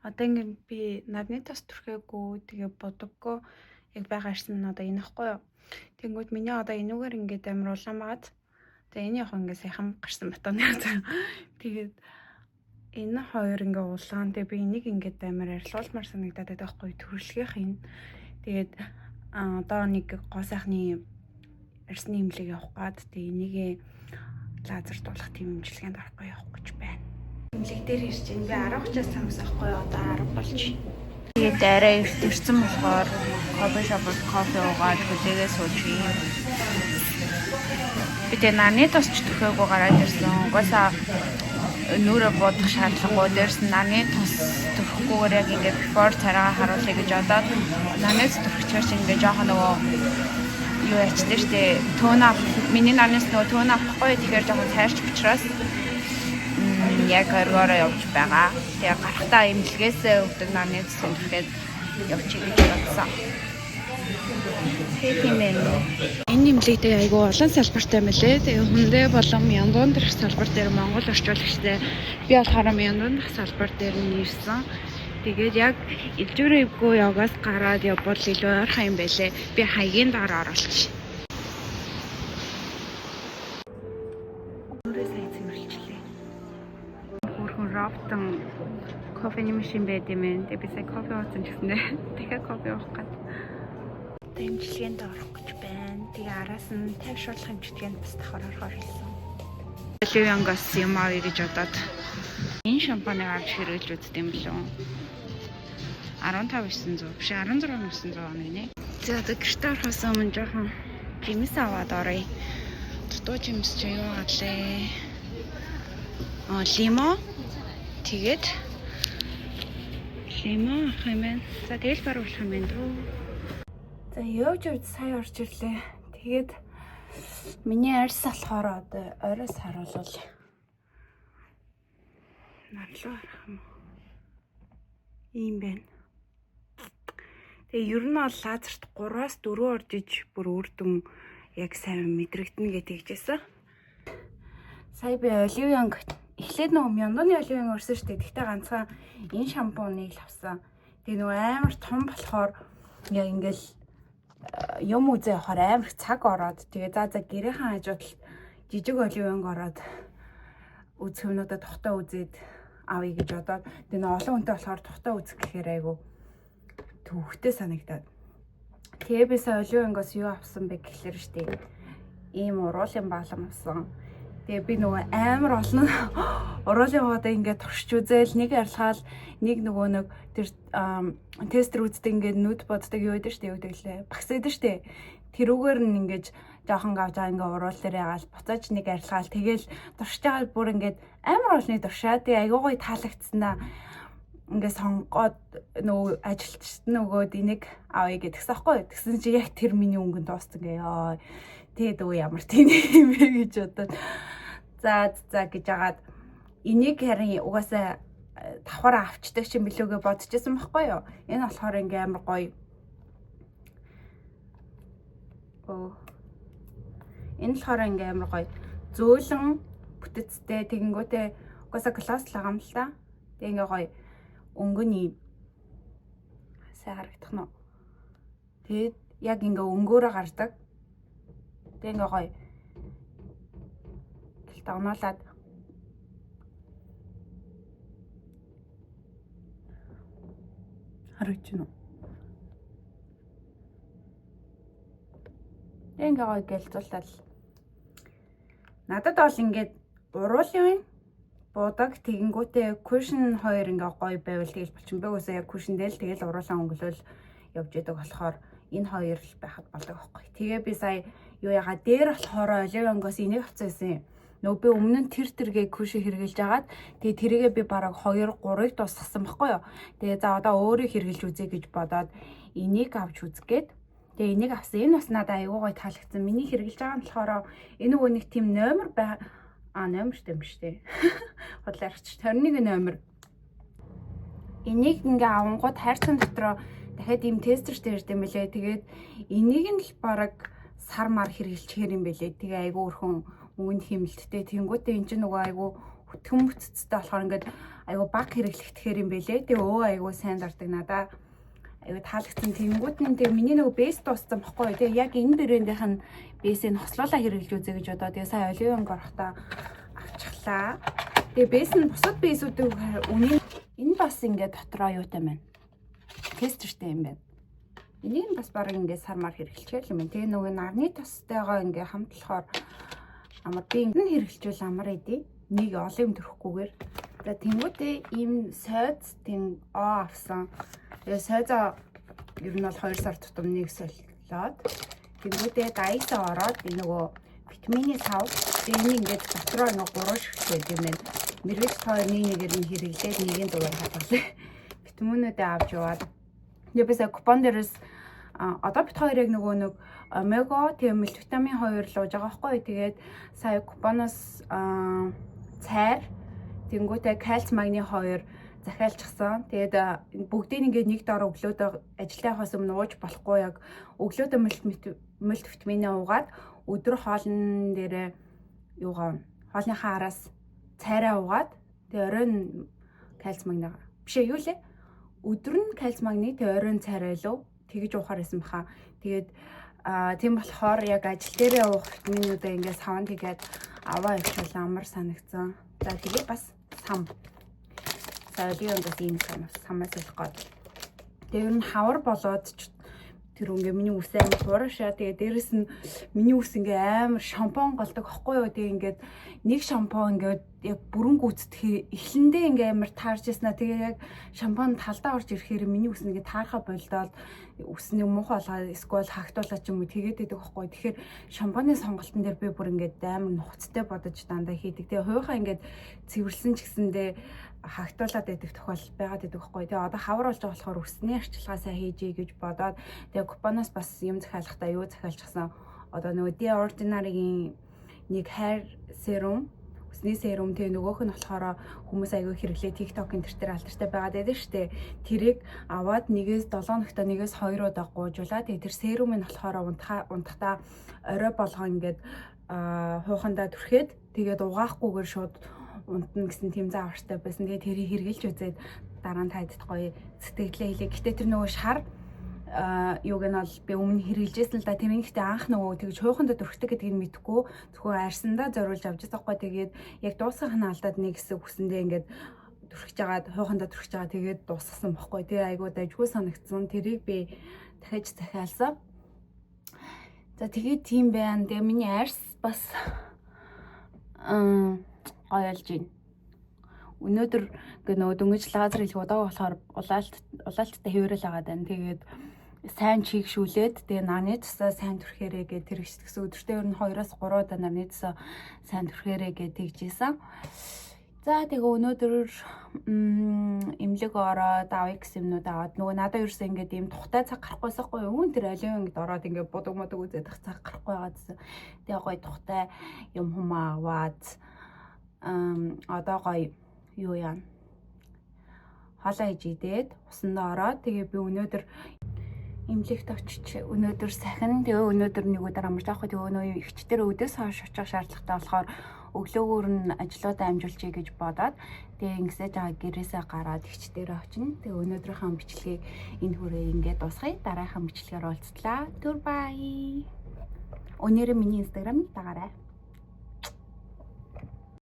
Одоо ингээд би надны тас түрхээгүй тэгээ бодоггүй яг байгаа ирсэн нь одоо энэ ихгүй юу. Тэнгүүд миний одоо энүүгээр ингээд амар улаан байгаад тэгээ энэ яг ингээд сайхан гарсан батон нэр. Тэгээд энэ хоёр ингээ улаан тэгээ би энийг ингээд амар арилгуулмаар санагдаад байдаг байхгүй төрөлхийнх энэ. Тэгээд одоо нэг гоо сайхны арсны имлэг явах гад тэгээ энийг лазерт болох тийм имчилгээнд орохгүй явах гэж байна. Имлэг дээр ирж байна. Би 10 учраас цамс авахгүй одоо 10 болж. Тэгээд арай ирсэн болохоор кофе шопод кофе уугаад хүлээгээ сууж юм. Би тэгээ наны тосч төрхөөгүй гараад ирсэн. Угаасаа нүрэ бодох шаардлагагүй. Дээрс нь наны тос төрөхгүйгээр яг ингээд before царайгаа харуулъя гэж одоо нанаас төрчихвч ингээд жоохон нөгөө юу ячдээ штэ тон ап миний нарнаас нөгөө тон авахгүй тэгэхээр жоохон цайрч учраас яг оргороо явж байгаа. Тэгээ гарахтаа имлэгээс өгдөг нарны цэцэн төрхэд явчих гэж бодсон. Тийм ээ. Энэ имлэгтэй айгүй олон салбартай мэлээ. Тэгээ хүндээ болон мянган дэх салбар дээр Монгол орчуулагчтай би болохоор мянган дэх салбар дээр нь ирсэн. Тэгээд яг илжүүрээгүй явгаас гараад явбал илүү ойрхон юм байлээ. Би хаягийн дараа оруулчих. Өөрөө сайн цэвэрлжлээ. Хөрхөн роботон кофений машин байд юм ээ. Тэгээд би сая кофе уусан гэснээр дахиад кофе уух гэдэг. Имчилгээнд орох гэж байна. Тэгээ араас нь тайвшруулах имчилгээнд бас давхар орохоор хэлсэн. Оливиангаас юм авъя гэж бодоод энэ шампаныг авч хэрэглэж үзт юм лөө. 15,900 биш 16,900 оны нэ. За одоо гэртээ орохоос өмнө жоохон жимс аваад оръё. Дутуу жимс чи юу гаалээ? Лимо. Тэгээд лимо авах юм байна. За тэгэл баруулах юм байна дөө. За явж сая орж ирлээ. Тэгээд миний арьс болохоор одоо оройс харуулвал нарлуу харах юм. Ийм байна. Тэгээ ер нь бол лазерт 3-аас 4 орж иж бүр үрдэн яг сайн мэдрэгдэнэ гэж хэлжсэн. Сая би оливианг эхлээд нөгөө мянганы оливианг орсон шүү дээ. Тэгтээ ганцхан энэ шампуныг л авсан. Тэгээ нөгөө амар том болохоор яа ингээл юм үзээ явахаар амар их цаг ороод тэгээ за гэрээхэн хажууд жижиг оливианг ороод үзэх юмнуудаа тогтоо үзээд авъя гэж бодоод тэгээ олон хүнтэй болохоор тогтоо үзэх гэхээр айгу төвхтэй санагдаад. Тэгээ би сая оливиангаас юу авсан бэ гэхэлэр штэ. Ийм уруулын баалам авсан. Тэгээ би нөгөө амар олон уруулын баадаа ингээд туршиж үзээл нэг арилгаал нэг нөгөө нэг тэр тестер үздэг ингээд нүд боддог юу гэдэг штэ юу гэвэл багс гэдэг штэ. Тэрүүгээр нь ингээд жоохон гавж байгаа ингээд уруул дээр ягаал буцааж нэг арилгаал тэгээл туршиж байгаа бүр ингээд амар олны туршаа. Тэгээ айгуу гоё таалагдсанаа ингээд сонгоод нөгөө ажилчт нөгөөд энийг авъя гэдгсэн аахгүй. Тэгсэн чи яг тэр миний өнгөнд дууссан гээ ёо. Тэгээд өө ямар тийм юм бэ гэж бодоод за гэж агаад энийг харин угаасаа давхар авчдаг юм билүүгээ бодчихсон байхгүй юу. Энэ болохоор ингээ амар гоё. Энэ болохоор ингээ амар гоё. Зөөлөн бүтэцтэй тэгэнгүүтээ угаасаа гласс лагам л та. Тэг ингээ гоё. Өнгөний сайн харагдах нь. Тэгээд яг ингээ өнгөөрөө гардаг. Тэг ингээ гоё. Гэлтэй оноолаад харагч нь. Тэг ингээ гоё гэлзүүлтал. Надад бол ингээд уруулын будаг тэгэнгүүтээ cushion 2 ингээ гоё байвал тэгэл болчихсон. Би үсээ яг cushion дээр л тэгэл уруулан өнгөлөөл явж идэг болохоор энэ хоёр л байхад болдог байхгүй. Тэгээ би сая юу ягаа дээр болохоор оливиангаас энийг авчихсан юм. Нөгөө би өмнө нь тэргээ cushion хэрглэж агаад тэгээ тэргээ би бараг 2-3-ыг дуусгасан байхгүй юу. Тэгээ за одоо өөрийг хэрглэж үзье гэж бодоод энийг авч үзгээд тэгээ энийг авсан. Энэ бас надад аюу гой таалагдсан. Миний хэрглэж байгаа нь болохоор энэ нөгөө нэг тийм номер бай номер юм штэ. Худлаарч 21 номер. Энийг ингээ авангууд хайрцан дотроо дахиад ийм тестер дээр юм бэлээ. Тэгээд энийг нь л бараг сар мар хэрглэж хэр юм бэлээ. Тэгээ айгу өрхөн өнгөнд хэмэлттэй. Тэнгүүтээ эн чинь нөгөө айгу хүтгэн бүццтэй болохоор ингээд айгу баг хэрэглэхтэхэр юм бэлээ. Тэгээ өө айгу сайн дурдаг надаа. Айгу таалагдсан. Тэнгүүд нь тэгээ миний нөгөө бэйс дууссан баггүй. Тэгээ яг энэ брэндийнх нь бэйсийг хослуулаа хэрэглэж үзье гэж бодоо. Тэгээ сая оливын горохтой авчихлаа. Тэгээ бэйс нь бусад бэйсүүдийг үнийн энэ бас ингээд дотроо юутай байна. Тестертэй юм байна. Энийг бас баг ингээд сармаар хэрэглэчихэл юм. Тэгээ нөгөө нарны тостойгоо ингээд хамтлахаар амар би ингэ хэрэглэжүүл амар эдий. Нэг олон юм төрөхгүйгээр. За тэнгуүтээ ийм сойз тийм авсан. Тэгээ сойзоо ер нь бол 2 сар тутам нэг солиод. Тэнгуүтээ дайсаа ороод нөгөө витамины сав. Тэгээ энийг ингээд дотроо нэг 3 шигтэй юм байна. Мэргэц хоёр нэгээр нь хэрэглээд нэгийн дугаар хадгалаа. Витаминуудаа авч яваад. Тэгээ бисаа купон дээрээс одоо бит хоёрыг нөгөө нэг омега тийм мультивитамин 2 л ууж байгаа байхгүй. Тэгээд сая купоноос цайр тэнгуүтэй кальц магний 2 захиалчихсан. Тэгээд бүгдийг ингээд нэг дор өглөөдөө ажилтны хос өмнө ууж болохгүй яг өглөөдөө мультивитамин уугаад өдөр хоолн дээрээ юугаа хоолныхаа араас цайраа уугаад тэгээд оройн кальц магний бишээ юу лээ өдөр нь кальц магний тэгээд оройн цайраа лөө тэгж уухаар байсан баха. Тэгээд тийм болохоор яг ажил дээрээ уух витаминуудаа ингээд савн тэгээд аваа ичвэл амар санагдсан. За тэгээд бас сам. Салийн бас ийм самаас их гол. Тэгээд ер нь хавар болоод тэр ингээ миний үс амар хуурашаа. Тэгээд дээрэс нь миний үс ингээ амар шампунь голдог аахгүй юу. Тэгээд ингээд нэг шампунь ингээд яг бүрэн гүйцэтгэх эхлэндээ ингээ амар таарч яснаа. Тэгээд яг шампунь талдаа орж ирэхээр миний үс ингээ таархаа болдоод үсний муухай болгоод эсвэл хагтуулаад ч юм уу тэгээд байдаг аахгүй. Тэгэхээр шампуны сонголтын дээр би бүр ингээ амар нухацтай бодож дандаа хийдэг. Тэгээд хувийнхаа ингээ цэвэрлсэн ч гэсэндээ хагтуулаад байдаг тохиол байгаад байдаг байхгүй. Тэгээ одоо хавар болж байгаа болохоор үсний арчилгаасаа хийжээ гэж бодоод тэгээ купоноос бас юм захиалахдаа юу захиалчихсан. Одоо нөгөө The Ordinary-гийн нэг hair serum, үсний serum тэгээ нөгөөх нь болохоор хүмүүс аягүй хэрэглээ TikTok энэ төр алдартай байгаад байдаг шүү дээ. Тэрийг аваад нэгээс 7 хоногтой нэгээс 2 удаа гуйжуулаад тэгээ тэр serum нь болохоор унтахтаа орой болгоо ингээд хуухандаа түрхээд тэгээд угаахгүйгээр шууд унтна гэсэн тийм зан авартай байсан. Тэгээд тэрийг хэрглэж үзээд дараа нь тайдад гоё сэтгэлээ хэлээ. Гэтэ тэр нөгөө шар юуг нь бол би өмнө хэрглэжсэн л да. Тэр нэгтээ анх нөгөө тэгж хуухандаа дүрхдэг гэдгийг мэдэхгүй зөвхөн арьсандаа зориулж авч байгаа байхгүй. Тэгээд яг дуусгах нь алдаад нэг хэсэг хүсэндээ ингээд дүрхэж жагаад хуухандаа дүрхэж байгаа. Тэгээд дуусгасан байхгүй. Тэгээ айгуу дайггүй санагдсан. Тэрийг би дахиж захиалсан. За тэгээд тийм байна. Тэгээ миний арьс бас гоёлж байна. Өнөөдөр ингээ нөгөө дөнгөж лазер хийх удаага болохоор улаалттай хэвээрэл агаад байна. Тэгээд сайн чийгшүүлээд тэгээ нарны цасаа сайн түрхээрээ гэ тэр гэсэн өдөртөө ер нь 2-3 удаа нарны цасаа сайн түрхээрээ гэ тэгжсэн. За тэгээ өнөөдөр эмнэлэг ороод авъя гэсэн юмнууд аваад нөгөө надад ерөөсөө ингээд ийм тухтай цаг гарахгүйсахгүй юу. Тэр аливаа ингээд ороод ингээд будаг үзээд цаг гарахгүй байгаадсэн. Тэгээ гоё тухтай юм хумаа аваад одоо гоё юу яа хоолоо хийж идээд усандаа ороод тэгээ би өнөөдөр эмнэлэгт очиж өнөөдөр сахин тэгээ өнөөдөр нэг өдөр амарч авах тэгээ өнөө ихчдэр өдөөс хойш очих шаардлагатай болохоор өглөөгөр нь ажлуудаа амжуулчихъя гэж бодоод тэгээ ингэсэж байгаа гэрээсээ гараад ихчдэр очино. Тэгээ өнөөдрийнхөө бичлэгийг энэ хүрээ ингээд дуусгая. Дараагийн бичлэгээр уулзтлаа. Түр бай. Өнөөдөр миний инстаграмыг дагаарай.